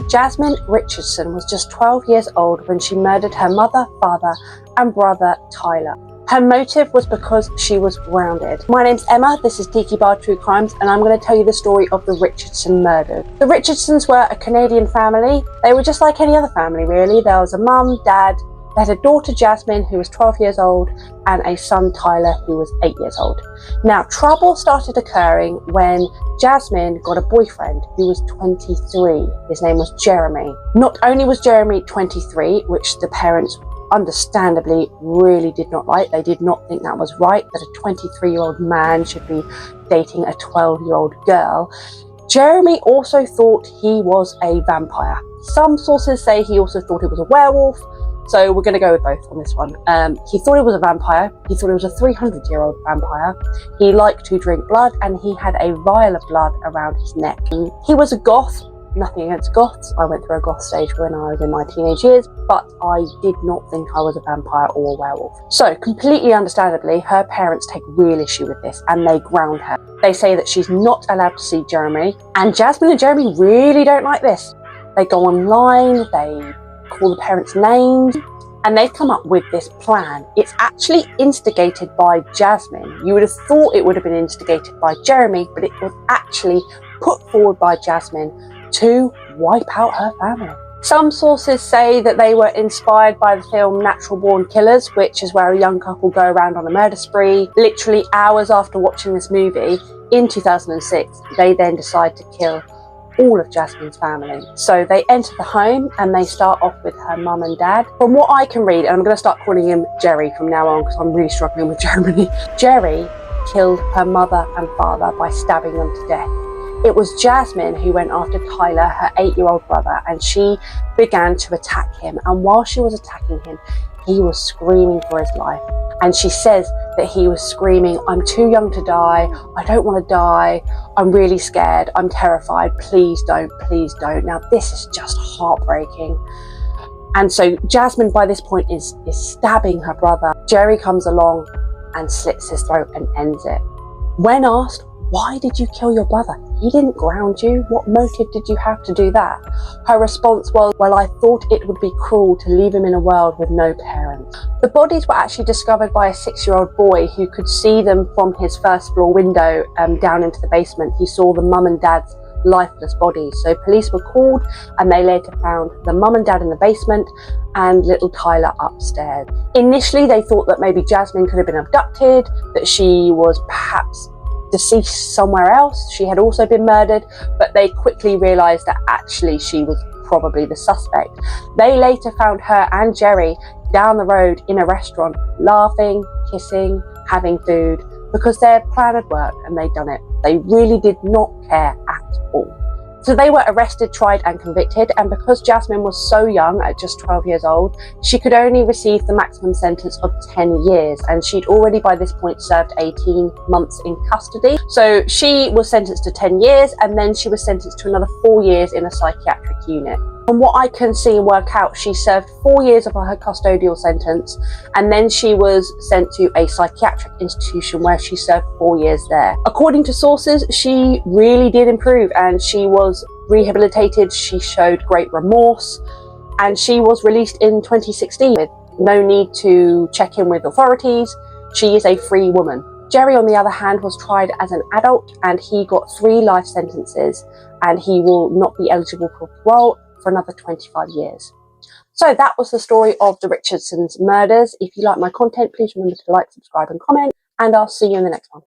Jasmine Richardson was just 12 years old when she murdered her mother, father, and brother Tyler. Her motive was because she was grounded. My name's Emma, this is Tiki Bar True Crimes, and I'm going to tell you the story of the Richardson murders. The Richardsons were a Canadian family. They were just like any other family, really. There was a mum, dad, they had a daughter, Jasmine, who was 12 years old, and a son, Tyler, who was 8 years old. Now, trouble started occurring when Jasmine got a boyfriend who was 23. His name was Jeremy. Not only was Jeremy 23, which the parents understandably really did not like. They did not think that was right, that a 23-year-old man should be dating a 12-year-old girl. Jeremy also thought he was a vampire. Some sources say he also thought it was a werewolf, so we're going to go with both on this one. He thought it was a vampire. He thought it was a 300-year-old vampire. He liked to drink blood, and he had a vial of blood around his neck. He was a goth. Nothing against goths. I went through a goth stage when I was in my teenage years, but I did not think I was a vampire or a werewolf. So, completely understandably, her parents take real issue with this and they ground her. They say that she's not allowed to see Jeremy, and Jasmine and Jeremy really don't like this. They go online, they call the parents names, and they've come up with this plan. It's actually instigated by Jasmine. You would have thought it would have been instigated by Jeremy, but it was actually put forward by Jasmine to wipe out her family. Some sources say that they were inspired by the film Natural Born Killers, which is where a young couple go around on a murder spree. Literally hours after watching this movie in 2006, they then decide to kill all of Jasmine's family. So they enter the home and they start off with her mum and dad. From what I can read, and I'm going to start calling him Jerry from now on because I'm really struggling with Germany. Jerry killed her mother and father by stabbing them to death. It was Jasmine who went after Tyler, her 8-year-old brother, and she began to attack him. And while she was attacking him, he was screaming for his life. And she says that he was screaming, "I'm too young to die. I don't want to die. I'm really scared. I'm terrified. Please don't, please don't." Now, this is just heartbreaking. And so Jasmine, by this point, is stabbing her brother. Jerry comes along and slits his throat and ends it. When asked, "Why did you kill your brother? He didn't ground you. What motive did you have to do that?" Her response was, "Well, I thought it would be cruel to leave him in a world with no parents." The bodies were actually discovered by a 6-year-old boy who could see them from his first floor window down into the basement. He saw the mum and dad's lifeless bodies. So police were called and they later found the mum and dad in the basement and little Tyler upstairs. Initially, they thought that maybe Jasmine could have been abducted, that she was perhaps deceased somewhere else. She had also been murdered, but they quickly realized that actually she was probably the suspect. They later found her and Jerry down the road in a restaurant, laughing, kissing, having food, because their plan had worked and they'd done it. They really did not care at all. So they were arrested, tried and convicted, and because Jasmine was so young, at just 12 years old, she could only receive the maximum sentence of 10 years, and she'd already by this point served 18 months in custody. So she was sentenced to 10 years, and then she was sentenced to another 4 years in a psychiatric unit. From what I can see and work out, she served 4 years of her custodial sentence, and then she was sent to a psychiatric institution where she served 4 years there. According to sources, she really did improve and she was rehabilitated. She showed great remorse and she was released in 2016 with no need to check in with authorities. She is a free woman. Jerry, on the other hand, was tried as an adult and he got 3 life sentences and he will not be eligible for parole for another 25 years. So that was the story of the Richardsons murders. If you like my content, please remember to like, subscribe and comment, and I'll see you in the next one.